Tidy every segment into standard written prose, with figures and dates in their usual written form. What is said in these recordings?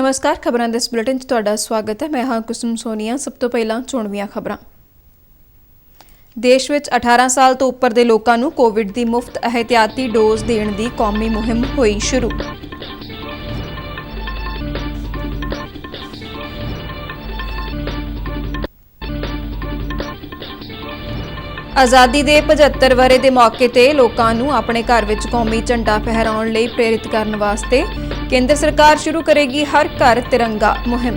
नमस्कार, खबरां दे इस बुलेटिन च तुहाडा स्वागत है। मैं हाँ कुसुम सोनिया। सब तो पहला चोणवीआं खबरां। देश विच 18 साल तो उपर दे लोकां नूं कोविड दी मुफ्त एहतियाती डोज देण दी कौमी मुहिम होई शुरू। आज़ादी दे 75 वरे दे मौके ते लोकां नूं अपने घर विच कौमी झंडा फहराउण लई प्रेरित करन वास्ते केंद्र सरकार शुरू करेगी हर घर तिरंगा मुहिम।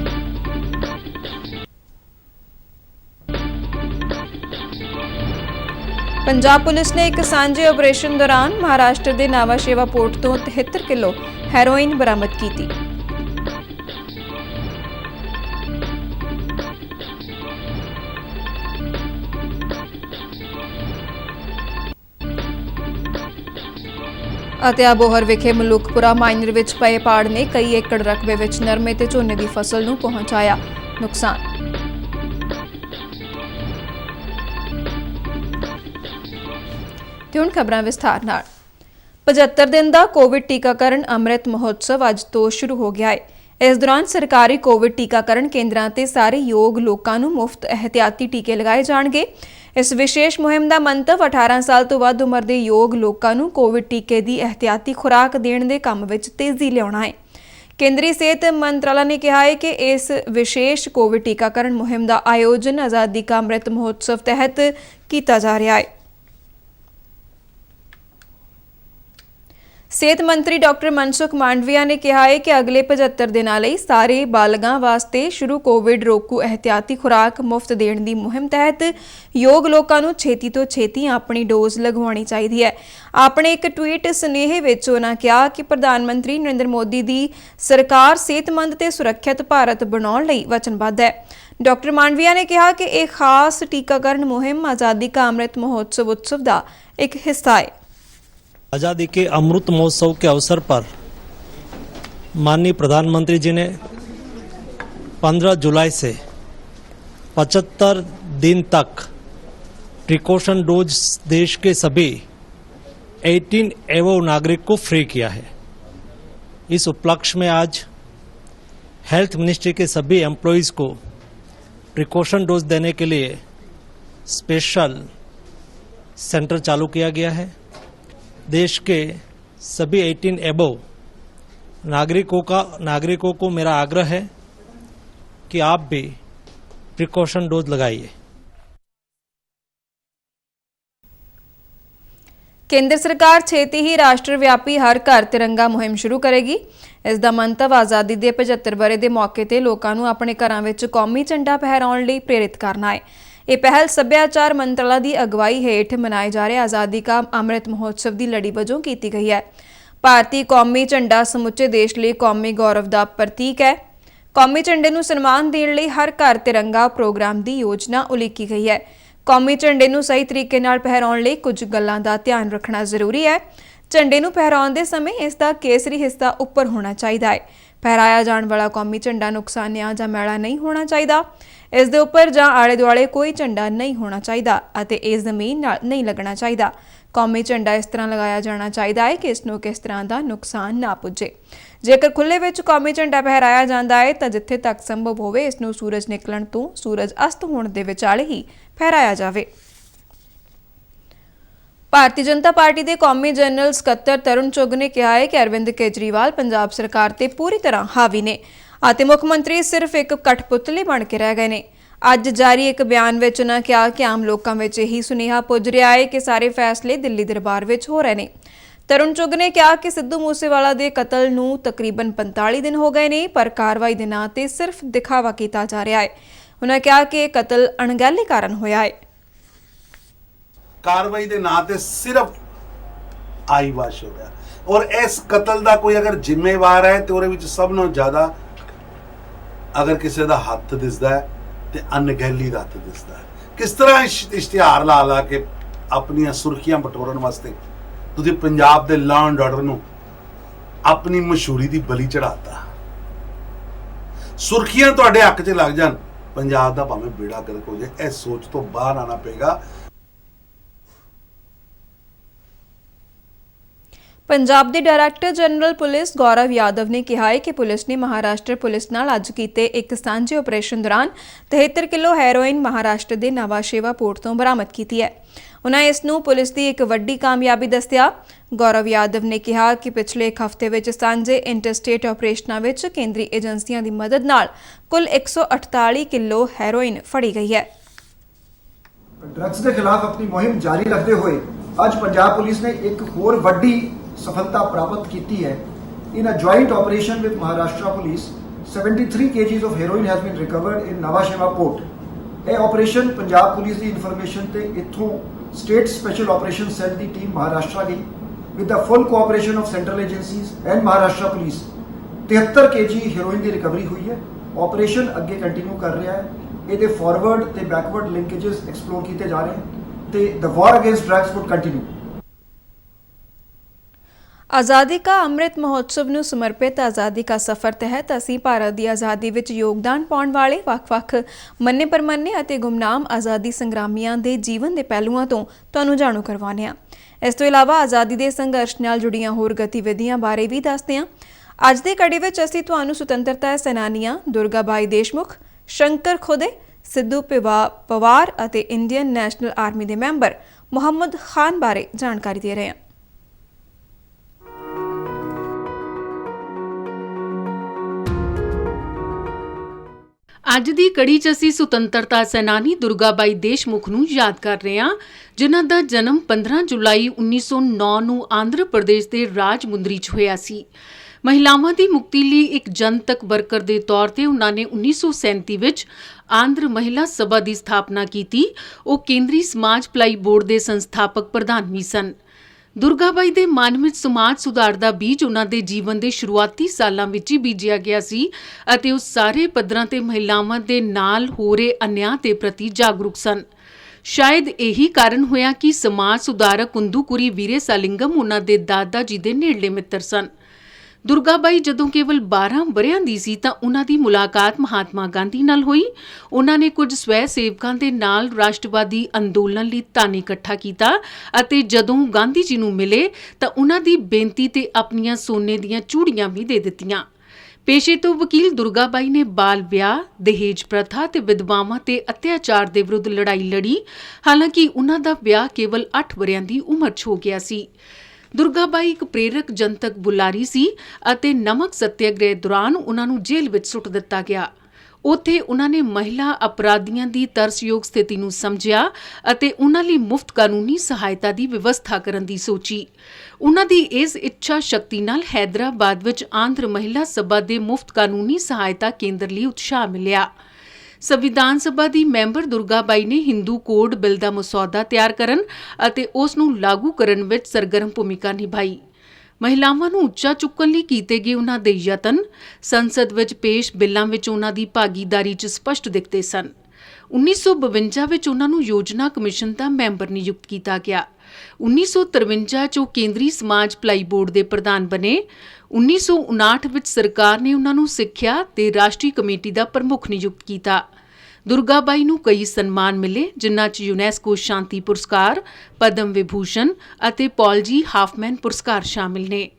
पंजाब पुलिस ने एक सांझे ऑपरेशन दौरान महाराष्ट्र के नावा शेवा पोर्ट तो 73 किलो हैरोइन बरामद की। अबोहर विखे मलूकपुरा माइनर विच पए पाड़ ने कई एकड़ रकबे विच नरमे ते झोने की फसल नूं पहुंचाया नुकसान। हुण खबरां विस्तार नाल। 75 दिन का कोविड टीकाकरण अमृत महोत्सव अज तो शुरू हो गया है। इस दौरान सरकारी कोविड टीकाकरण केंद्रां ते सारे योग लोकां नूं मुफ्त एहतियाती टीके लगाए जाणगे। इस विशेष मुहिम का मंतव 18 साल तो वध उम्र के योग लोकां नूं कोविड टीके की एहतियाती खुराक देण दे काम विच तेजी लियाउणा है। केंद्रीय सेहत मंत्रालय ने कहा है कि इस विशेष कोविड टीकाकरण मुहिम का आयोजन आज़ादी का अमृत महोत्सव तहत किया जा रहा है। सेहत मंत्री डॉक्टर मनसुख मांडविया ने कहा है कि अगले 75 दिनों लई सारे बालगां वास्ते शुरू कोविड रोकू एहतियाती खुराक मुफ्त देण दी मुहिम तहत योग लोकां नूं छेती तो छेती अपनी डोज लगवानी चाहिए है। अपने एक ट्वीट सुनेहे विच उन्हां कहा कि प्रधानमंत्री नरेंद्र मोदी दी सरकार सेहतमंद ते सुरक्षित भारत बनाउण लई वचनबद्ध है। डॉक्टर मांडविया ने कहा कि एक खास टीकाकरण मुहिम आज़ादी का अमृत महोत्सव उत्सव का एक हिस्सा है। आज़ादी के अमृत महोत्सव के अवसर पर माननीय प्रधानमंत्री जी ने 15 जुलाई से 75 दिन तक प्रिकॉशन डोज देश के सभी 18 एवं नागरिक को फ्री किया है। इस उपलक्ष्य में आज हेल्थ मिनिस्ट्री के सभी एम्प्लॉयज़ को प्रिकॉशन डोज देने के लिए स्पेशल सेंटर चालू किया गया है। देश के सभी 18 एबव नागरिकों को मेरा आग्रह है कि आप भी प्रिकॉशन डोज लगाइए। केंद्र सरकार छेती ही राष्ट्रव्यापी हर घर तिरंगा मुहिम शुरू करेगी। इसका मंतव आज़ादी के 75 वरे के मौके ते लोकां नूं अपने घरां विच कौमी झंडा फहराउण लई प्रेरित करना है। ये पहल सभ्याचार मंत्रालय की अगवाई हेठ मनाए जा रहे आज़ादी का अमृत महोत्सव की लड़ी वजों की गई है। भारतीय कौमी झंडा समुचे देश लिए कौमी गौरव का प्रतीक है। कौमी झंडे नूं सन्मान देण लई हर घर तिरंगा प्रोग्राम की योजना उलीकी गई है। कौमी झंडे नूं सही तरीके नाल फहराउण लई कुछ गल्लां दा ध्यान रखना जरूरी है। झंडे नूं फहराउण दे समय इसका केसरी हिस्सा उपर होना चाहिए है। फहराया जाण वाला कौमी झंडा नुकसानिया जां मैला नहीं होना चाहिए। इस दे उपर जां आले दुआले कोई झंडा नहीं होना चाहिए अते इस जमीन नाल नहीं लगना चाहिए। कौमी झंडा इस तरह लगाया जाना चाहिए है कि इसनूं किस तरह का नुकसान ना पुजे। जेकर खुले विच कौमी झंडा फहराया जाता है तो जिथे तक संभव होवे इसनूं सूरज निकलण तो सूरज अस्त होण दे विचाले ही फहराया जावे। भारतीय जनता पार्टी के कौमी जनरल सकत्तर तरुण चुग ने कहा है कि अरविंद केजरीवाल पंजाब सरकार ते पूरी तरह हावी ने आते मुख्यमंत्री सिर्फ एक कठपुतली बन के रह गए ने। अज जारी एक बयान विच उन्होंने कहा कि आम लोगों में यही सुनेहा पुज रहा है कि सारे फैसले दिल्ली दरबार विच हो रहे हैं। तरुण चुग ने कहा कि सिद्धू मूसेवाला के कतल नूं तकरीबन 45 दिन हो गए ने पर कार्रवाई के नां ते सिर्फ दिखावा किया जा रहा है। उन्होंने कहा कि यह कतल अणगहली कारण होया है। कार्रवाई के नां ते सिर्फ आईवाश हो रहा और इस कतल का कोई अगर जिम्मेवार है तो उहदे विच सबनों ज्यादा अगर किसी का हथ दिसदा है तो अनगहली का हथ दिसदा है। किस तरह इश्तिहार ला ला के अपनी सुर्खियां बटोरन वास्ते तुसीं पंजाब के लॉ एंड ऑर्डर नूं अपनी मशहूरी की बली चढ़ाता। सुर्खियां तुहाडे हक च लग जान पंजाब का भावें बेड़ा गर्क हो जाए। इस सोच तो बाहर आना पेगा। ਪੰਜਾਬ ਦੇ ਡਾਇਰੈਕਟਰ ਜਨਰਲ ਪੁਲਿਸ ਗੌਰਵ ਯਾਦਵ ਨੇ ਕਿਹਾ ਹੈ ਕਿ ਪੁਲਿਸ ਨੇ ਮਹਾਰਾਸ਼ਟਰ ਪੁਲਿਸ ਨਾਲ ਅੱਜ ਕੀਤੇ ਇੱਕ ਸਾਂਝੇ ਆਪਰੇਸ਼ਨ ਦੌਰਾਨ 73 ਕਿਲੋ ਹੈਰੋਇਨ ਮਹਾਰਾਸ਼ਟਰ ਦੇ ਨਵਾਂ ਸ਼ੇਵਾ ਪੋਰਟ ਤੋਂ ਬਰਾਮਦ ਕੀਤੀ ਹੈ। ਉਨ੍ਹਾਂ ਇਸ ਨੂੰ ਪੁਲਿਸ ਦੀ ਇੱਕ ਵੱਡੀ ਕਾਮਯਾਬੀ ਦੱਸਿਆ। ਗੌਰਵ ਯਾਦਵ ਨੇ ਕਿਹਾ ਕਿ ਪਿਛਲੇ ਇੱਕ ਹਫ਼ਤੇ ਵਿੱਚ ਸਾਂਝੇ ਇੰਟਰਸਟੇਟ ਆਪਰੇਸ਼ਨਾਂ ਵਿੱਚ ਕੇਂਦਰੀ ਏਜੰਸੀਆਂ ਦੀ ਮਦਦ ਨਾਲ ਕੁੱਲ 148 ਕਿਲੋ ਹੈਰੋਇਨ ਫੜੀ ਗਈ ਹੈ। ड्रग्स के खिलाफ अपनी मुहिम जारी रखते हुए आज पंजाब पुलिस ने एक होर वड्डी सफलता प्राप्त की है। In a joint operation with Maharashtra police 73 kgs of heroin has been recovered in Nava Sheva port। यह ऑपरेशन पंजाब पुलिस की इन्फॉर्मेशन ते इथों स्टेट स्पेशल ऑपरेशन सेल की टीम महाराष्ट्र गई with the full cooperation of central agencies and Maharashtra police 73 kg heroin की recovery हुई है। Operation अगे continue कर रहा है। ਇਹਦੇ ਫਾਰਵਰਡ ਤੇ ਬੈਕਵਰਡ ਲਿੰਕੇजेस ਐਕਸਪਲੋਰ ਕੀਤੇ ਜਾ ਰਹੇ ਹਨ ਤੇ ਦ ਵਾਰ ਅਗੇਂਸਟ ਡਰੱਗਸ ਵੁੱਡ ਕੰਟੀਨਿਊ। ਆਜ਼ਾਦੀ ਕਾ ਅੰਮ੍ਰਿਤ ਮਹੋਤਸਵ ਨੂੰ ਸਮਰਪਿਤ ਆਜ਼ਾਦੀ ਕਾ ਸਫ਼ਰ ਤਹਿਤ ਅਸੀਂ ਭਾਰਤ ਦੀ ਆਜ਼ਾਦੀ ਵਿੱਚ ਯੋਗਦਾਨ ਪਾਉਣ ਵਾਲੇ ਵੱਖ-ਵੱਖ ਮੰਨੇ-ਪ੍ਰਮੰਨੇ ਅਤੇ ਗੁਮਨਾਮ ਆਜ਼ਾਦੀ ਸੰਗਰਾਮੀਆਂ ਦੇ ਜੀਵਨ ਦੇ ਪਹਿਲੂਆਂ ਤੋਂ ਤੁਹਾਨੂੰ ਜਾਣੂ ਕਰਵਾਉਂਦੇ ਹਾਂ। ਇਸ ਤੋਂ ਇਲਾਵਾ ਆਜ਼ਾਦੀ ਦੇ ਸੰਘਰਸ਼ ਨਾਲ ਜੁੜੀਆਂ ਹੋਰ ਗਤੀਵਿਧੀਆਂ ਬਾਰੇ ਵੀ ਦੱਸਦੇ ਹਾਂ। ਅੱਜ ਦੇ ਕੜੀ ਵਿੱਚ ਅਸੀਂ ਤੁਹਾਨੂੰ ਸੁਤੰਤਰਤਾ ਸੈਨਾਨੀਆਂ ਦੁਰਗਾ ਬਾਈ ਦੇਸ਼ਮੁਖ, ਸ਼ੰਕਰ ਖੁਦੇ, ਸਿੱਧੂ ਪਵਾਰ ਅਤੇ ਇੰਡੀਅਨ ਨੈਸ਼ਨਲ ਆਰਮੀ ਦੇ ਮੈਂਬਰ ਮੁਹੰਮਦ ਖਾਨ ਬਾਰੇ ਜਾਣਕਾਰੀ ਦੇ ਰਹੇ ਹਾਂ। ਅੱਜ ਦੀ ਕੜੀ 'ਚ ਅਸੀਂ ਸੁਤੰਤਰਤਾ ਸੈਨਾਨੀ ਦੁਰਗਾ ਬਾਈ ਦੇਸ਼ਮੁਖ ਨੂੰ ਯਾਦ ਕਰ ਰਹੇ ਹਾਂ, ਜਿਨ੍ਹਾਂ ਦਾ ਜਨਮ 15 ਜੁਲਾਈ 1909 ਨੂੰ ਆਂਧਰਾ ਪ੍ਰਦੇਸ਼ ਦੇ ਰਾਜਮੁੰਦਰੀ 'ਚ ਹੋਇਆ ਸੀ। ਮਹਿਲਾਵਾਂ ਦੀ ਮੁਕਤੀ ਲਈ ਇੱਕ ਜਨਤਕ ਵਰਕਰ ਦੇ ਤੌਰ ਤੇ ਉਹਨਾਂ ਨੇ 1937 ਵਿੱਚ ਆਂਧਰ ਮਹਿਲਾ ਸਭਾ ਦੀ ਸਥਾਪਨਾ ਕੀਤੀ। ਉਹ ਕੇਂਦਰੀ ਸਮਾਜ ਭਲਾਈ ਬੋਰਡ ਦੇ ਸੰਸਥਾਪਕ ਪ੍ਰਧਾਨ ਵੀ ਸਨ। ਦੁਰਗਾ ਬਾਈ ਦੇ ਮਨ ਵਿੱਚ ਸਮਾਜ ਸੁਧਾਰ ਦਾ ਬੀਜ ਉਹਨਾਂ ਦੇ ਜੀਵਨ ਦੇ ਸ਼ੁਰੂਆਤੀ ਸਾਲਾਂ ਵਿੱਚ ਹੀ ਬੀਜਿਆ ਗਿਆ ਸੀ ਅਤੇ ਉਹ ਸਾਰੇ ਪੱਧਰਾਂ ਤੇ ਮਹਿਲਾਵਾਂ ਦੇ ਨਾਲ ਹੋ ਰਹੇ ਅਨਿਆਂ ਦੇ ਪ੍ਰਤੀ ਜਾਗਰੂਕ ਸਨ। ਸ਼ਾਇਦ ਇਹੀ ਕਾਰਨ ਹੋਇਆ ਕਿ ਸਮਾਜ ਸੁਧਾਰਕ ਕੁੰਦੂਕੁਰੀ ਵੀਰੇ ਸਾਲਿੰਗਮ ਉਹਨਾਂ ਦੇ ਦਾਦਾ ਜੀ ਦੇ ਨੇੜਲੇ ਮਿੱਤਰ ਸਨ। ਦੁਰਗਾ ਬਾਈ ਜਦੋਂ ਕੇਵਲ 12 ਵਰ੍ਹਿਆਂ ਦੀ ਸੀ ਤਾਂ ਉਹਨਾਂ ਦੀ ਮੁਲਾਕਾਤ ਮਹਾਤਮਾ ਗਾਂਧੀ ਨਾਲ ਹੋਈ। ਉਹਨਾਂ ਨੇ ਕੁਝ ਸਵੈ ਸੇਵਕਾਂ ਦੇ ਨਾਲ ਰਾਸ਼ਟਰਵਾਦੀ ਅੰਦੋਲਨ ਲਈ ਧਨ ਇਕੱਠਾ ਕੀਤਾ ਅਤੇ ਜਦੋਂ ਗਾਂਧੀ ਜੀ ਨੂੰ ਮਿਲੇ ਤਾਂ ਉਹਨਾਂ ਦੀ ਬੇਨਤੀ ਤੇ ਆਪਣੀਆਂ ਸੋਨੇ ਦੀਆਂ ਚੂੜੀਆਂ ਵੀ ਦੇ ਦਿੱਤੀਆਂ। ਪੇਸ਼ੇ ਤੋਂ ਵਕੀਲ ਦੁਰਗਾ ਬਾਈ ਨੇ ਬਾਲ ਵਿਆਹ, ਦਹੇਜ ਪ੍ਰਥਾ ਤੇ ਵਿਧਵਾਵਾਂ ਤੇ ਅਤਿਆਚਾਰ ਦੇ ਵਿਰੁੱਧ ਲੜਾਈ ਲੜੀ। ਹਾਲਾਂਕਿ ਉਹਨਾਂ ਦਾ ਵਿਆਹ ਕੇਵਲ 8 ਵਰ੍ਹਿਆਂ ਦੀ ਉਮਰ 'ਚ ਹੋ ਗਿਆ ਸੀ। ਦੁਰਗਾ ਬਾਈ ਇੱਕ ਪ੍ਰੇਰਕ ਜਨਤਕ ਬੁਲਾਰੀ ਸੀ ਅਤੇ ਨਮਕ ਸੱਤਿਆਗ੍ਰਹਿ ਦੌਰਾਨ ਉਹਨਾਂ ਨੂੰ ਜੇਲ੍ਹ ਵਿੱਚ ਸੁੱਟ ਦਿੱਤਾ ਗਿਆ। ਉੱਥੇ ਉਹਨਾਂ ਨੇ ਮਹਿਲਾ ਅਪਰਾਧੀਆਂ ਦੀ ਤਰਸਯੋਗ ਸਥਿਤੀ ਨੂੰ ਸਮਝਿਆ ਅਤੇ ਉਹਨਾਂ ਲਈ ਮੁਫਤ ਕਾਨੂੰਨੀ ਸਹਾਇਤਾ ਦੀ ਵਿਵਸਥਾ ਕਰਨ ਦੀ ਸੋਚੀ। ਉਹਨਾਂ ਦੀ ਇਸ ਇੱਛਾ ਸ਼ਕਤੀ ਨਾਲ ਹੈਦਰਾਬਾਦ ਵਿੱਚ ਆਂਧਰ ਮਹਿਲਾ ਸਭਾ ਦੇ ਮੁਫਤ ਕਾਨੂੰਨੀ ਸਹਾਇਤਾ ਕੇਂਦਰ ਲਈ ਉਤਸ਼ਾਹ ਮਿਲਿਆ। ਸੰਵਿਧਾਨ ਸਭਾ ਦੀ ਮੈਂਬਰ ਦੁਰਗਾ ਬਾਈ ਨੇ ਹਿੰਦੂ ਕੋਡ ਬਿੱਲ ਦਾ ਮਸੌਦਾ ਤਿਆਰ ਕਰਨ ਅਤੇ ਉਸ ਨੂੰ ਲਾਗੂ ਕਰਨ ਵਿੱਚ ਸਰਗਰਮ ਭੂਮਿਕਾ ਨਿਭਾਈ। ਮਹਿਲਾਵਾਂ ਨੂੰ ਉੱਚਾ ਚੁੱਕਣ ਲਈ ਕੀਤੇ ਗਏ ਉਹਨਾਂ ਦੇ ਯਤਨ ਸੰਸਦ ਵਿੱਚ ਪੇਸ਼ ਬਿੱਲਾਂ ਵਿੱਚ ਉਹਨਾਂ ਦੀ ਭਾਗੀਦਾਰੀ 'ਚ ਸਪਸ਼ਟ ਦਿਖਦੇ ਸਨ। 1952 ਵਿੱਚ ਉਹਨਾਂ ਨੂੰ ਯੋਜਨਾ ਕਮਿਸ਼ਨ ਦਾ ਮੈਂਬਰ ਨਿਯੁਕਤ ਕੀਤਾ ਗਿਆ। 1953 'ਚ ਉਹ ਕੇਂਦਰੀ ਸਮਾਜ ਭਲਾਈ ਬੋਰਡ ਦੇ ਪ੍ਰਧਾਨ ਬਣੇ। 1959 ਵਿੱਚ ਸਰਕਾਰ ਨੇ ਉਹਨਾਂ ਨੂੰ ਸਿੱਖਿਆ ਤੇ ਰਾਸ਼ਟਰੀ ਕਮੇਟੀ ਦਾ ਪ੍ਰਮੁੱਖ ਨਿਯੁਕਤ ਕੀਤਾ। ਦੁਰਗਾ ਬਾਈ ਨੂੰ ਕਈ ਸਨਮਾਨ ਮਿਲੇ, ਜਿਨ੍ਹਾਂ 'ਚ ਯੂਨੈਸਕੋ ਸ਼ਾਂਤੀ ਪੁਰਸਕਾਰ, ਪਦਮ ਵਿਭੂਸ਼ਣ ਅਤੇ ਪੌਲ ਜੀ ਹਾਫਮੈਨ ਪੁਰਸਕਾਰ ਸ਼ਾਮਿਲ ਨੇ।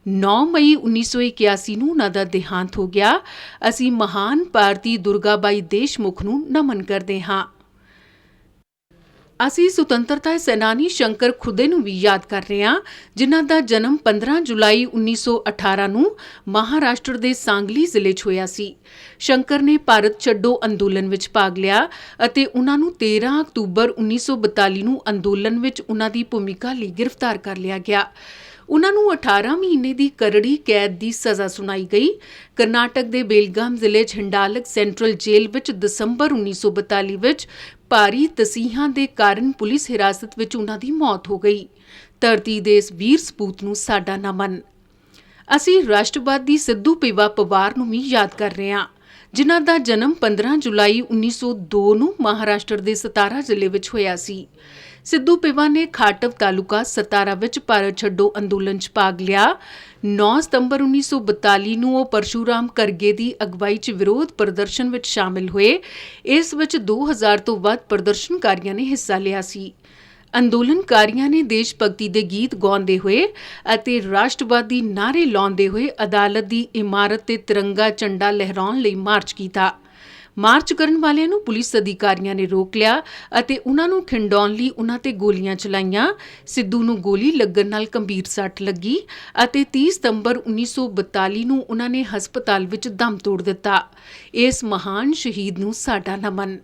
9 ਮਈ 1981 ਨੂੰ ਉਹਨਾਂ ਦਾ ਦੇਹਾਂਤ ਹੋ ਗਿਆ। ਅਸੀਂ ਮਹਾਨ ਭਾਰਤੀ ਦੁਰਗਾ ਬਾਈ ਦੇਸ਼ਮੁਖ ਨੂੰ ਨਮਨ ਕਰਦੇ ਹਾਂ। ਅਸੀਂ ਸੁਤੰਤਰਤਾ ਸੈਨਾਨੀ ਸ਼ੰਕਰ ਖੁਦੇ ਨੂੰ ਵੀ ਯਾਦ ਕਰ ਰਹੇ ਹਾਂ, ਜਿਨ੍ਹਾਂ ਦਾ ਜਨਮ 15 ਜੁਲਾਈ 1918 ਨੂੰ ਮਹਾਰਾਸ਼ਟਰ ਦੇ ਸਾਂਗਲੀ ਜ਼ਿਲ੍ਹੇ 'ਚ ਹੋਇਆ ਸੀ। ਸ਼ੰਕਰ ਨੇ ਭਾਰਤ ਛੱਡੋ ਅੰਦੋਲਨ ਵਿੱਚ ਭਾਗ ਲਿਆ ਅਤੇ ਉਹਨਾਂ ਨੂੰ 13 ਅਕਤੂਬਰ 1942 ਨੂੰ ਅੰਦੋਲਨ ਵਿੱਚ ਉਹਨਾਂ ਦੀ ਭੂਮਿਕਾ ਲਈ ਗ੍ਰਿਫਤਾਰ ਕਰ ਲਿਆ ਗਿਆ। ਉਹਨਾਂ ਨੂੰ 18 ਮਹੀਨੇ ਦੀ ਕਰੜੀ ਕੈਦ ਦੀ ਸਜ਼ਾ ਸੁਣਾਈ ਗਈ। ਕਰਨਾਟਕ ਦੇ ਬੇਲਗਾਮ ਜ਼ਿਲ੍ਹੇ 'ਚ ਹਿੰਡਾਲਕ ਸੈਂਟਰਲ ਜੇਲ੍ਹ ਵਿੱਚ ਦਸੰਬਰ 1942 ਵਿੱਚ ਭਾਰੀ ਤਸੀਹਾਂ ਦੇ ਕਾਰਨ ਪੁਲਿਸ ਹਿਰਾਸਤ ਵਿੱਚ ਉਹਨਾਂ ਦੀ ਮੌਤ ਹੋ ਗਈ। ਧਰਤੀ ਦੇ ਇਸ ਵੀਰ ਸਪੂਤ ਨੂੰ ਸਾਡਾ ਨਮਨ। ਅਸੀਂ ਰਾਸ਼ਟਰਵਾਦੀ ਸਿੱਧੂ ਪਵਾਰ ਨੂੰ ਵੀ ਯਾਦ ਕਰ ਰਹੇ ਹਾਂ, ਜਿਨ੍ਹਾਂ ਦਾ ਜਨਮ 15 ਜੁਲਾਈ 1902 ਨੂੰ ਮਹਾਰਾਸ਼ਟਰ ਦੇ ਸਤਾਰਾ ਜ਼ਿਲ੍ਹੇ ਵਿੱਚ ਹੋਇਆ ਸੀ। ਸਿੱਧੂ ਪਿਵਾ ਨੇ ਖਾਟਵ ਤਾਲੁਕਾ ਸਤਾਰਾ ਵਿੱਚ ਭਾਰਤ ਛੱਡੋ ਅੰਦੋਲਨ 'ਚ ਭਾਗ ਲਿਆ। 9 ਸਤੰਬਰ 1942 ਨੂੰ ਉਹ ਪਰਸ਼ੂਰਾਮ ਕਰਗੇ ਦੀ ਅਗਵਾਈ 'ਚ ਵਿਰੋਧ ਪ੍ਰਦਰਸ਼ਨ ਵਿੱਚ ਸ਼ਾਮਿਲ ਹੋਏ। ਇਸ ਵਿੱਚ 2000 ਤੋਂ ਵੱਧ ਪ੍ਰਦਰਸ਼ਨਕਾਰੀਆਂ ਨੇ ਹਿੱਸਾ ਲਿਆ ਸੀ। ਅੰਦੋਲਨਕਾਰੀਆਂ ਨੇ ਦੇਸ਼ ਭਗਤੀ ਦੇ ਗੀਤ ਗਾਉਂਦੇ ਹੋਏ ਅਤੇ ਰਾਸ਼ਟਰਵਾਦੀ ਨਾਅਰੇ ਲਾਉਂਦੇ ਹੋਏ ਅਦਾਲਤ ਦੀ ਇਮਾਰਤ ਤੇ ਤਿਰੰਗਾ ਝੰਡਾ ਲਹਿਰਾਉਣ ਲਈ ਮਾਰਚ ਕੀਤਾ। ਮਾਰਚ ਕਰਨ ਵਾਲਿਆਂ ਨੂੰ ਪੁਲਿਸ ਅਧਿਕਾਰੀਆਂ ਨੇ ਰੋਕ ਲਿਆ ਅਤੇ ਉਹਨਾਂ ਨੂੰ ਖਿੰਡਾਉਣ ਲਈ ਉਹਨਾਂ ਤੇ ਗੋਲੀਆਂ ਚਲਾਈਆਂ। ਸਿੱਧੂ ਨੂੰ ਗੋਲੀ ਲੱਗਣ ਨਾਲ ਗੰਭੀਰ ਸੱਟ ਲੱਗੀ ਅਤੇ 30 ਸਤੰਬਰ 1942 ਨੂੰ ਉਹਨਾਂ ਨੇ ਹਸਪਤਾਲ ਵਿੱਚ ਦਮ ਤੋੜ ਦਿੱਤਾ। ਇਸ ਮਹਾਨ ਸ਼ਹੀਦ ਨੂੰ ਸਾਡਾ ਨਮਨ।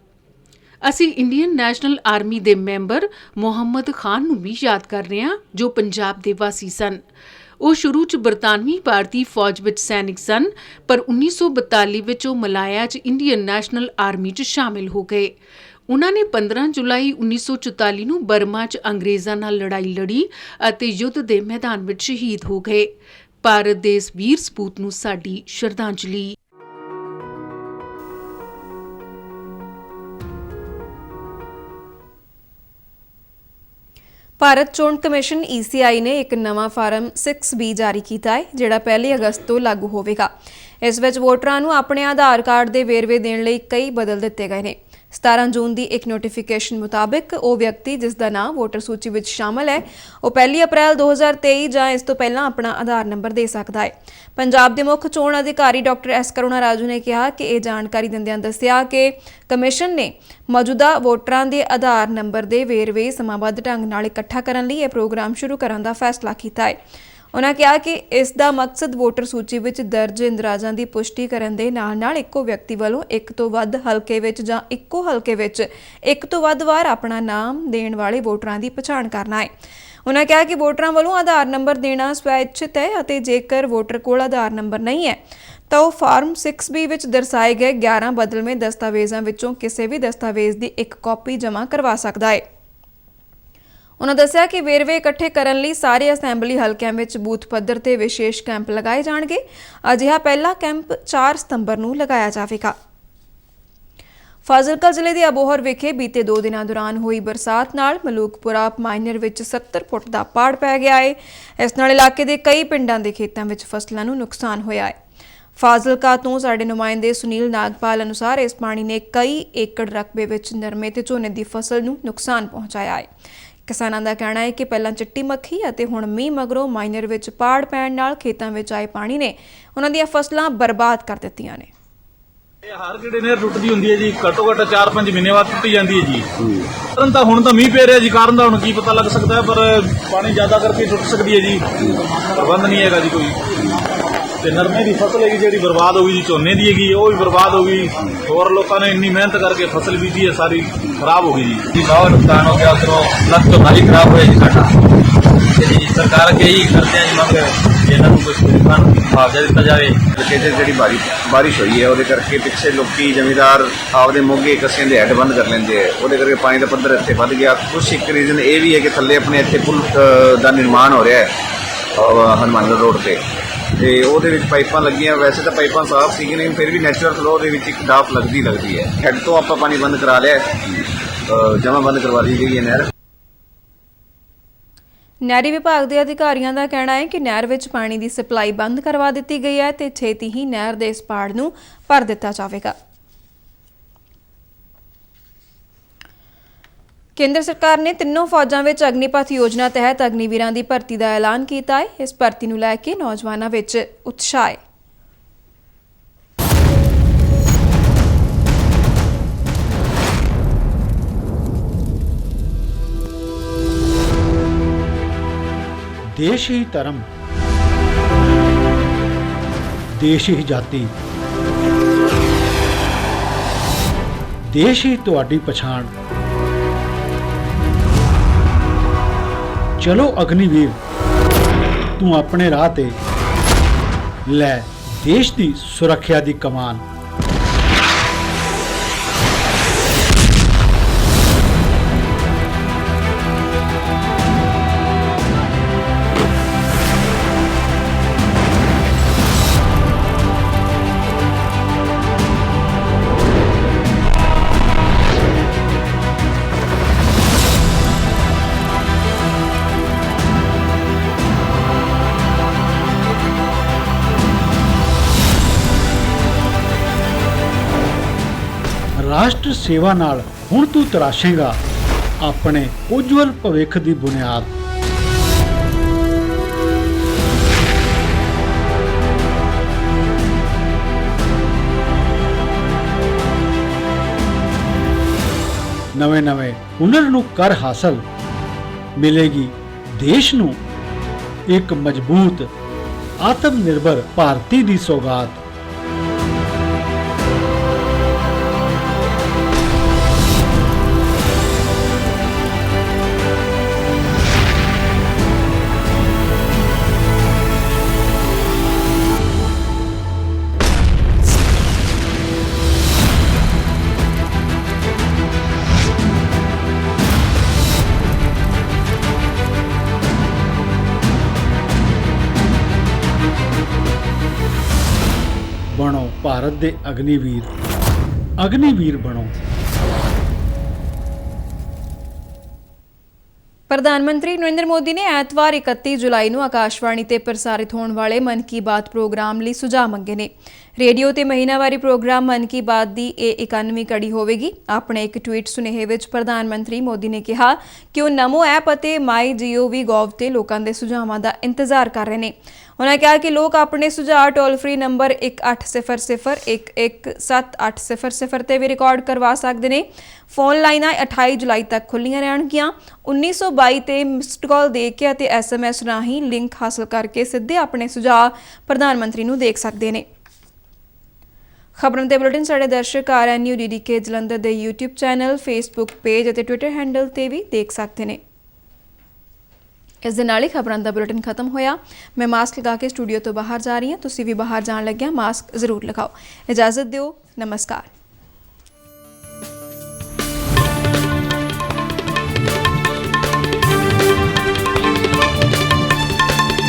ਅਸੀਂ ਇੰਡੀਅਨ ਨੈਸ਼ਨਲ ਆਰਮੀ ਦੇ ਮੈਂਬਰ ਮੁਹੰਮਦ ਖਾਨ ਨੂੰ ਵੀ ਯਾਦ ਕਰ ਰਹੇ ਹਾਂ, ਜੋ ਪੰਜਾਬ ਦੇ ਵਾਸੀ ਸਨ। ਉਹ ਸ਼ੁਰੂ 'ਚ ਬਰਤਾਨਵੀ ਭਾਰਤੀ ਫੌਜ ਵਿੱਚ ਸੈਨਿਕ ਸਨ, ਪਰ 1942 ਵਿੱਚ ਉਹ ਮਲਾਇਆ 'ਚ ਇੰਡੀਅਨ ਨੈਸ਼ਨਲ ਆਰਮੀ 'ਚ ਸ਼ਾਮਿਲ ਹੋ ਗਏ। ਉਹਨਾਂ ਨੇ 15 ਜੁਲਾਈ 1944 ਨੂੰ ਬਰਮਾ 'ਚ ਅੰਗਰੇਜ਼ਾਂ ਨਾਲ ਲੜਾਈ ਲੜੀ ਅਤੇ ਯੁੱਧ ਦੇ ਮੈਦਾਨ ਵਿੱਚ ਸ਼ਹੀਦ ਹੋ ਗਏ। ਭਾਰਤ ਦੇ ਇਸ ਵੀਰ ਸਪੂਤ ਨੂੰ ਸਾਡੀ ਸ਼ਰਧਾਂਜਲੀ। ਭਾਰਤ ਚੋਣ ਕਮਿਸ਼ਨ ECI ਨੇ ਇੱਕ ਨਵਾਂ ਫਾਰਮ 6B ਜਾਰੀ ਕੀਤਾ ਹੈ, ਜਿਹੜਾ 1 ਅਗਸਤ ਤੋਂ ਲਾਗੂ ਹੋਵੇਗਾ। ਇਸ ਵਿੱਚ ਵੋਟਰਾਂ ਨੂੰ ਆਪਣੇ ਆਧਾਰ ਕਾਰਡ ਦੇ ਵੇਰਵੇ ਦੇਣ ਲਈ ਕਈ ਬਦਲ ਦਿੱਤੇ ਗਏ ਨੇ। 17 ਜੂਨ ਦੀ ਇੱਕ ਨੋਟੀਫਿਕੇਸ਼ਨ ਮੁਤਾਬਿਕ ਉਹ ਵਿਅਕਤੀ ਜਿਸ ਦਾ ਨਾਮ ਵੋਟਰ ਸੂਚੀ ਵਿੱਚ ਸ਼ਾਮਲ ਹੈ, ਉਹ 1 ਅਪ੍ਰੈਲ 2023 ਜਾਂ ਇਸ ਤੋਂ ਪਹਿਲਾਂ ਆਪਣਾ ਆਧਾਰ ਨੰਬਰ ਦੇ ਸਕਦਾ ਹੈ। ਪੰਜਾਬ ਦੇ ਮੁੱਖ ਚੋਣ ਅਧਿਕਾਰੀ ਡਾਕਟਰ S ਕਰੁਣਾ ਰਾਜੂ ਨੇ ਕਿਹਾ ਕਿ ਇਹ ਜਾਣਕਾਰੀ ਦਿੰਦਿਆਂ ਦੱਸਿਆ ਕਿ ਕਮਿਸ਼ਨ ਨੇ ਮੌਜੂਦਾ ਵੋਟਰਾਂ ਦੇ ਆਧਾਰ ਨੰਬਰ ਦੇ ਵੇਰਵੇ ਸਮਾਬੱਧ ਢੰਗ ਨਾਲ ਇਕੱਠਾ ਕਰਨ ਲਈ ਇਹ ਪ੍ਰੋਗਰਾਮ ਸ਼ੁਰੂ ਕਰਨ ਦਾ ਫੈਸਲਾ ਕੀਤਾ ਹੈ। ਉਨ੍ਹਾਂ ਕਿਹਾ ਕਿ ਇਸ ਦਾ ਮਕਸਦ ਵੋਟਰ ਸੂਚੀ ਵਿੱਚ ਦਰਜ ਇੰਦਰਾਜਾਂ ਦੀ ਪੁਸ਼ਟੀ ਕਰਨ ਦੇ ਨਾਲ-ਨਾਲ ਇੱਕੋ ਵਿਅਕਤੀ ਵੱਲੋਂ ਇੱਕ ਤੋਂ ਵੱਧ ਹਲਕੇ ਵਿੱਚ ਜਾਂ ਇੱਕੋ ਹਲਕੇ ਵਿੱਚ ਇੱਕ ਤੋਂ ਵੱਧ ਵਾਰ ਆਪਣਾ ਨਾਮ ਦੇਣ ਵਾਲੇ ਵੋਟਰਾਂ ਦੀ ਪਛਾਣ ਕਰਨਾ ਹੈ। ਉਨ੍ਹਾਂ ਕਿਹਾ ਕਿ ਵੋਟਰਾਂ ਵੱਲੋਂ ਆਧਾਰ ਨੰਬਰ ਦੇਣਾ ਸਵੈਇੱਛਿਤ ਹੈ ਅਤੇ ਜੇਕਰ ਵੋਟਰ ਕੋਲ ਆਧਾਰ ਨੰਬਰ ਨਹੀਂ ਹੈ ਤਾਂ ਉਹ ਫਾਰਮ 6B ਵਿੱਚ ਦਰਸਾਏ ਗਏ 11 ਬਦਲਵੇਂ ਦਸਤਾਵੇਜ਼ਾਂ ਵਿੱਚੋਂ ਕਿਸੇ ਵੀ ਦਸਤਾਵੇਜ਼ ਦੀ ਇੱਕ ਕਾਪੀ ਜਮ੍ਹਾਂ ਕਰਵਾ ਸਕਦਾ ਹੈ। ਉਨ੍ਹਾਂ ਦੱਸਿਆ ਕਿ ਵੇਰਵੇ ਇਕੱਠੇ ਕਰਨ ਲਈ ਸਾਰੇ ਅਸੈਂਬਲੀ ਹਲਕਿਆਂ ਵਿੱਚ ਬੂਥ ਪੱਧਰ ਤੇ ਵਿਸ਼ੇਸ਼ ਕੈਂਪ ਲਗਾਏ ਜਾਣਗੇ। ਅਜਿਹਾ ਪਹਿਲਾ ਕੈਂਪ 4 ਸਤੰਬਰ ਨੂੰ ਲਗਾਇਆ ਜਾਵੇਗਾ। ਫਾਜ਼ਿਲਕਾ ਜ਼ਿਲ੍ਹੇ ਦੇ ਅਬੋਹਰ ਵਿਖੇ ਬੀਤੇ 2 ਦਿਨਾਂ ਦੌਰਾਨ ਹੋਈ ਬਰਸਾਤ ਨਾਲ ਮਲੂਕਪੁਰਾ ਮਾਈਨਰ ਵਿੱਚ 70 ਫੁੱਟ ਦਾ ਪਾੜ ਪੈ ਗਿਆ ਹੈ। ਇਸ ਨਾਲ ਇਲਾਕੇ ਦੇ ਕਈ ਪਿੰਡਾਂ ਦੇ ਖੇਤਾਂ ਵਿੱਚ ਫਸਲਾਂ ਨੂੰ ਨੁਕਸਾਨ ਹੋਇਆ ਹੈ। ਫਾਜ਼ਿਲਕਾ ਤੋਂ ਸਾਡੇ ਨੁਮਾਇੰਦੇ ਸੁਨੀਲ ਨਾਗਪਾਲ ਅਨੁਸਾਰ ਇਸ ਪਾਣੀ ਨੇ ਕਈ ਏਕੜ ਰਕਬੇ ਵਿੱਚ ਨਰਮੇ ਤੇ ਝੋਨੇ ਦੀ ਫਸਲ ਨੂੰ ਨੁਕਸਾਨ ਪਹੁੰਚਾਇਆ ਹੈ। ਕਿਸਾਨਾਂ ਦਾ ਕਹਿਣਾ ਹੈ ਕਿ ਪਹਿਲਾਂ ਚਿੱਟੀ ਮੱਖੀ ਅਤੇ ਹੁਣ ਮੀਂਹ ਮਗਰੋਂ ਮਾਈਨਰ ਵਿੱਚ ਪਾੜ ਪੈਣ ਨਾਲ ਖੇਤਾਂ ਵਿੱਚ ਆਏ ਪਾਣੀ ਨੇ ਉਹਨਾਂ ਦੀਆਂ ਫਸਲਾਂ ਬਰਬਾਦ ਕਰ ਦਿੱਤੀਆਂ ਨੇ। ਇਹ ਹਰ ਗੇੜੇ ਨਹਿਰ ਟੁੱਟਦੀ ਹੁੰਦੀ ਹੈ ਜੀ, ਘੱਟੋ ਘੱਟ 4-5 ਮਹੀਨੇ ਬਾਅਦ ਟੁੱਟੀ ਜਾਂਦੀ ਹੈ ਜੀ। ਕਾਰਨ ਤਾਂ ਹੁਣ ਤਾਂ ਮੀਂਹ ਪੈ ਰਿਹਾ ਜੀ, ਕਾਰਨ ਦਾ ਹੁਣ ਕੀ ਪਤਾ ਲੱਗ ਸਕਦਾ ਹੈ, ਪਰ ਪਾਣੀ ਜ਼ਿਆਦਾ ਕਰਕੇ ਟੁੱਟ ਸਕਦੀ ਹੈ ਜੀ। ਪ੍ਰਬੰਧ ਨਹੀਂ ਹੈਗਾ ਜੀ ਕੋਈ। ਤੇ ਨਰਮੇ ਦੀ ਫਸਲ ਹੈਗੀ ਜਿਹੜੀ ਬਰਬਾਦ ਹੋ ਗਈ ਜੀ, ਝੋਨੇ ਦੀ ਹੈਗੀ ਉਹ ਵੀ ਬਰਬਾਦ ਹੋ ਗਈ। ਹੋਰ ਲੋਕਾਂ ਨੇ ਇੰਨੀ ਮਿਹਨਤ ਕਰਕੇ ਫਸਲ ਬੀਜੀ ਹੈ, ਸਾਰੀ ਖਰਾਬ ਹੋ ਗਈ ਜੀ। ਬਹੁਤ ਨੁਕਸਾਨ ਹੋ ਗਿਆ, ਉਧਰੋਂ ਲੱਖ ਝੋਨਾ ਵੀ ਖਰਾਬ ਹੋਇਆ ਜੀ ਸਾਡਾ। ਜੀ ਸਰਕਾਰ ਅੱਗੇ ਹੀ ਕਰਦੇ ਆ ਜੀ ਮੰਗ, ਇਹਨਾਂ ਨੂੰ ਕੁਝ ਮੁਆਵਜ਼ਾ ਦਿੱਤਾ ਜਾਵੇ। ਕਿਤੇ ਜਿਹੜੀ ਬਾਰਿਸ਼ ਹੋਈ ਹੈ ਉਹਦੇ ਕਰਕੇ ਪਿੱਛੇ ਲੋਕੀ ਜ਼ਮੀਂਦਾਰ ਆਪਦੇ ਮੋਗੇ ਕੱਸਿਆਂ ਦੇ ਹੈੱਡ ਬੰਦ ਕਰ ਲੈਂਦੇ ਆ, ਉਹਦੇ ਕਰਕੇ ਪਾਣੀ ਦਾ ਪੱਧਰ ਇੱਥੇ ਵੱਧ ਗਿਆ। ਕੁਛ ਇੱਕ ਰੀਜ਼ਨ ਇਹ ਵੀ ਹੈ ਕਿ ਥੱਲੇ ਆਪਣੇ ਇੱਥੇ ਪੁਲ ਦਾ ਨਿਰਮਾਣ ਹੋ ਰਿਹਾ ਹੈ ਹਨੂੰਮਾਨਗੜ੍ਹ ਰੋਡ ਤੇ ਉਹਦੇ ਵਿੱਚ ਪਾਈਪਾਂ ਲੱਗੀਆਂ। ਵੈਸੇ ਤਾਂ ਪਾਈਪਾਂ ਸਾਫ਼ ਸੀਗੀਆਂ, ਲੇਕਿਨ ਫਿਰ ਵੀ ਨੈਚੁਰਲ ਫਲੋ ਦੇ ਵਿੱਚ ਇੱਕ ਡਾਫ ਲੱਗਦੀ ਹੈ। ਹੈੱਡ ਤੋਂ ਆਪਾਂ ਪਾਣੀ ਬੰਦ ਕਰਾ ਲਿਆ, ਜਮ੍ਹਾਂ ਬੰਦ ਕਰਵਾ ਲਈ ਗਈ ਹੈ ਨਹਿਰ। ਨਹਿਰੀ ਵਿਭਾਗ ਦੇ ਅਧਿਕਾਰੀਆਂ ਦਾ ਕਹਿਣਾ ਹੈ ਕਿ ਨਹਿਰ ਵਿੱਚ ਪਾਣੀ ਦੀ ਸਪਲਾਈ ਬੰਦ ਕਰਵਾ ਦਿੱਤੀ ਗਈ ਹੈ ਤੇ ਛੇਤੀ ਹੀ ਨਹਿਰ ਦੇ ਇਸ ਪਾੜ ਨੂੰ ਭਰ ਦਿੱਤਾ ਜਾਵੇਗਾ। ਕੇਂਦਰ ਸਰਕਾਰ ਨੇ ਤਿੰਨੋਂ ਫੌਜਾਂ ਵਿੱਚ ਅਗਨੀਪਥ ਯੋਜਨਾ ਤਹਿਤ ਅਗਨੀਵੀਰਾਂ ਦੀ ਭਰਤੀ ਦਾ ਐਲਾਨ ਕੀਤਾ ਹੈ। ਇਸ ਭਰਤੀ ਨੂੰ ਲੈ ਕੇ ਨੌਜਵਾਨਾਂ ਵਿੱਚ ਉਤਸ਼ਾਹ ਹੈ। ਦੇਸ਼ ਹੀ ਧਰਮ, ਦੇਸ਼ ਹੀ ਜਾਤੀ, ਦੇਸ਼ ਹੀ ਤੁਹਾਡੀ ਪਛਾਣ। ਚਲੋ ਅਗਨੀਵੀਰ, ਤੂੰ ਆਪਣੇ ਰਾਹ ਤੇ ਲੈ ਦੇਸ਼ ਦੀ ਸੁਰੱਖਿਆ ਦੀ ਕਮਾਨ। ਰਾਸ਼ਟਰ ਸੇਵਾ ਨਾਲ ਹੁਣ ਤੂੰ ਤਰਾਸ਼ੇਗਾ ਆਪਣੇ ਉਜਵਲ ਭਵਿੱਖ ਦੀ ਬੁਨਿਆਦ। ਨਵੇਂ ਹੁਨਰ ਨੂੰ ਕਰ ਹਾਸਲ ਮਿਲੇਗੀ ਦੇਸ਼ ਨੂੰ ਇੱਕ ਮਜ਼ਬੂਤ ਆਤਮ ਨਿਰਭਰ ਭਾਰਤੀ ਦੀ ਸੌਗਾਤ। ਬਣੋ ਭਾਰਤ ਦੇ ਅਗਨੀਵੀਰ ਬਣੋ। ਪ੍ਰਧਾਨ ਮੰਤਰੀ ਨਰਿੰਦਰ ਮੋਦੀ ਨੇ ਐਤਵਾਰ 31 ਜੁਲਾਈ ਨੂੰ ਆਕਾਸ਼ਵਾਣੀ ਤੇ ਪ੍ਰਸਾਰਿਤ ਹੋਣ ਵਾਲੇ ਮਨ ਕੀ ਬਾਤ ਪ੍ਰੋਗਰਾਮ ਲਈ ਸੁਝਾਅ ਮੰਗੇ ਨੇ। ਰੇਡੀਓ ਤੇ ਮਹੀਨਾਵਾਰੀ ਪ੍ਰੋਗਰਾਮ ਮਨ ਕੀ ਬਾਤ ਦੀ ਇਹ 91ਵੀਂ ਕੜੀ ਹੋਵੇਗੀ। ਆਪਣੇ ਇੱਕ ਟਵੀਟ ਸੁਨੇਹੇ ਵਿੱਚ ਪ੍ਰਧਾਨ ਮੰਤਰੀ ਮੋਦੀ ਨੇ ਕਿਹਾ ਕਿ ਉਹ ਨਮੋ ਐਪ ਅਤੇ MyGov ਤੇ ਲੋਕਾਂ ਦੇ ਸੁਝਾਵਾਂ ਦਾ ਇੰਤਜ਼ਾਰ ਕਰ ਰਹੇ ਨੇ। ਉਹਨਾਂ ਕਿਹਾ ਕਿ ਲੋਕ ਆਪਣੇ ਸੁਝਾਅ ਟੋਲ ਫ੍ਰੀ ਨੰਬਰ 1800117800 ਤੇ ਵੀ ਰਿਕਾਰਡ ਕਰਵਾ ਸਕਦੇ ਨੇ। ਫੋਨ ਲਾਈਨਾਂ 28 ਜੁਲਾਈ ਤੱਕ ਖੁੱਲ੍ਹੀਆਂ ਰਹਿਣਗੀਆਂ। 1922 ਤੇ ਮਿਸਡ ਕਾਲ ਦੇ ਕੇ ਅਤੇ SMS ਰਾਹੀਂ ਲਿੰਕ ਹਾਸਲ ਕਰਕੇ ਸਿੱਧੇ ਆਪਣੇ ਸੁਝਾਅ ਪ੍ਰਧਾਨ ਮੰਤਰੀ ਨੂੰ ਦੇਖ ਸਕਦੇ ਨੇ। ਖਬਰਾਂ ਦੇ ਬੁਲੇਟਿਨ ਸਾਡੇ ਦਰਸ਼ਕ RNU DDK ਜਲੰਧਰ ਦੇ YouTube ਚੈਨਲ, Facebook ਪੇਜ ਅਤੇ Twitter ਹੈਂਡਲ ਤੇ ਵੀ ਦੇਖ ਸਕਦੇ ਨੇ। ਇਸ ਦੇ ਨਾਲ ਹੀ ਖਬਰਾਂ ਦਾ ਬੁਲੇਟਿਨ ਖਤਮ ਹੋਇਆ। ਮੈਂ ਮਾਸਕ ਲਗਾ ਕੇ ਸਟੂਡੀਓ ਤੋਂ ਬਾਹਰ ਜਾ ਰਹੀ ਹਾਂ। ਤੁਸੀਂ ਵੀ ਬਾਹਰ ਜਾਣ ਲੱਗਿਆ ਮਾਸਕ ਜ਼ਰੂਰ ਲਗਾਓ। ਇਜਾਜ਼ਤ ਦਿਓ। ਨਮਸਕਾਰ।